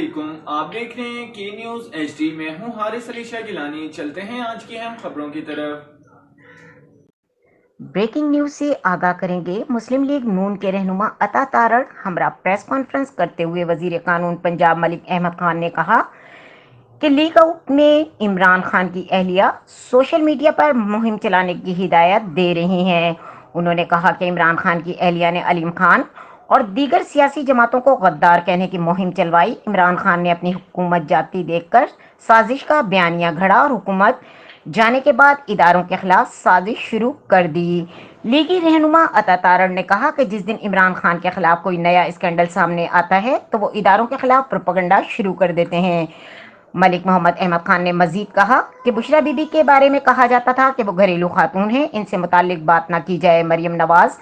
علیکم، آپ دیکھ رہے ہیں کی نیوز ایچ ڈی۔ میں ہوں حارث علی شاہ گیلانی۔ چلتے ہیں آج کی اہم خبروں کی طرف۔ بریکنگ نیوز سے آگاہ کریں گے۔ مسلم لیگ نون کے رہنما عطا تارڑ ہمراہ پریس کانفرنس کرتے ہوئے وزیر قانون پنجاب ملک احمد خان نے کہا کہ لیگ آؤٹ میں عمران خان کی اہلیہ سوشل میڈیا پر مہم چلانے کی ہدایت دے رہی ہیں۔ انہوں نے کہا کہ عمران خان کی اہلیہ نے علیم خان اور دیگر سیاسی جماعتوں کو غدار کہنے کی مہم چلوائی۔ عمران خان نے اپنی حکومت جاتی دیکھ کر سازش کا بیانیہ گھڑا اور حکومت جانے کے بعد اداروں کے خلاف سازش شروع کر دی۔ لیگی رہنما عطا تارڑ نے کہا کہ جس دن عمران خان کے خلاف کوئی نیا اسکینڈل سامنے آتا ہے تو وہ اداروں کے خلاف پروپیگنڈا شروع کر دیتے ہیں۔ ملک محمد احمد خان نے مزید کہا کہ بشریٰ بی بی کے بارے میں کہا جاتا تھا کہ وہ گھریلو خاتون ہیں، ان سے متعلق بات نہ کی جائے۔ مریم نواز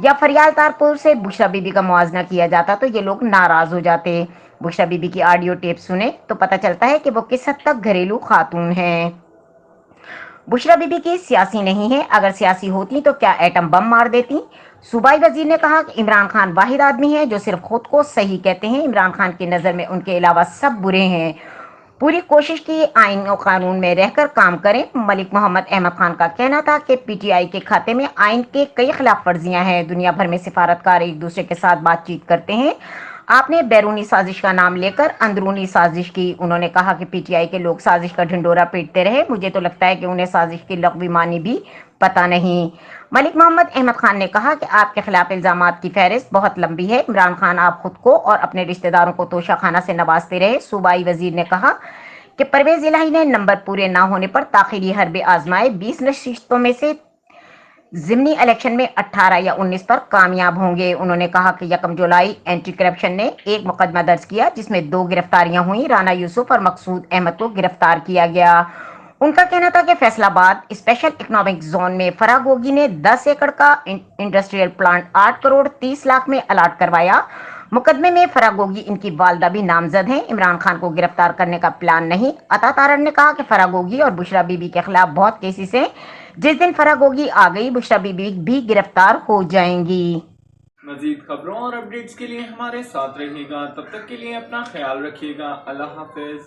یا فریال تارپور سے بشریٰ بی بی کا موازنہ کیا جاتا تو یہ لوگ ناراض ہو جاتے۔ بشریٰ بی بی کی آڈیو ٹیپ سنیں تو پتہ چلتا ہے کہ وہ کس حد تک گھریلو خاتون ہیں۔ بشریٰ بی بی کی سیاسی نہیں ہے، اگر سیاسی ہوتی تو کیا ایٹم بم مار دیتی؟ صوبائی وزیر نے کہا کہ عمران خان واحد آدمی ہے جو صرف خود کو صحیح کہتے ہیں۔ عمران خان کی نظر میں ان کے علاوہ سب برے ہیں۔ پوری کوشش کی آئین و قانون میں رہ کر کام کریں۔ ملک محمد احمد خان کا کہنا تھا کہ پی ٹی آئی کے کھاتے میں آئین کے کئی خلاف ورزیاں ہیں۔ دنیا بھر میں سفارتکار ایک دوسرے کے ساتھ بات چیت کرتے ہیں۔ آپ نے بیرونی سازش کا نام لے کر اندرونی سازش کی۔ انہوں نے کہا کہ پی ٹی آئی کے لوگ سازش کا ڈھنڈورا پیٹتے رہے، مجھے تو لگتا ہے کہ انہیں سازش کی لغوی معنی بھی پتہ نہیں۔ ملک محمد احمد خان نے کہا کہ آپ کے خلاف الزامات کی فہرست بہت لمبی ہے۔ عمران خان آپ خود کو اور اپنے رشتہ داروں کو توشہ خانہ سے نوازتے رہے۔ صوبائی وزیر نے کہا کہ پرویز الہی نے نمبر پورے نہ ہونے پر تاخیری حربے آزمائے، 20 نشستوں میں سے ضمنی الیکشن میں 18 یا 19 پر کامیاب ہوں گے۔ انہوں نے کہا کہ 1 جولائی اینٹی کرپشن نے ایک مقدمہ درج کیا جس میں 2 گرفتاریاں ہوئیں۔ رانا یوسف اور مقصود احمد کو گرفتار کیا گیا۔ ان کا کہنا تھا کہ فیصل آباد اسپیشل اکنامک زون میں فرح گوگی نے 10 ایکڑ کا انڈسٹریل پلانٹ 8 کروڑ 30 لاکھ میں الاٹ کروایا۔ مقدمے میں فرح گوگی ان کی والدہ بھی نامزد ہیں۔ عمران خان کو گرفتار کرنے کا پلان نہیں۔ عطا تارڑ نے کہا کہ فرح گوگی اور بشریٰ بی بی کے خلاف بہت کیسز ہیں۔ جس دن فرح گوگی آ گئی، بشریٰ بی بی بھی گرفتار ہو جائیں گی۔ مزید خبروں اور اپڈیٹس کے لیے ہمارے ساتھ رہیے گا۔ تب تک کے لیے اپنا خیال رکھیے گا۔ اللہ حافظ۔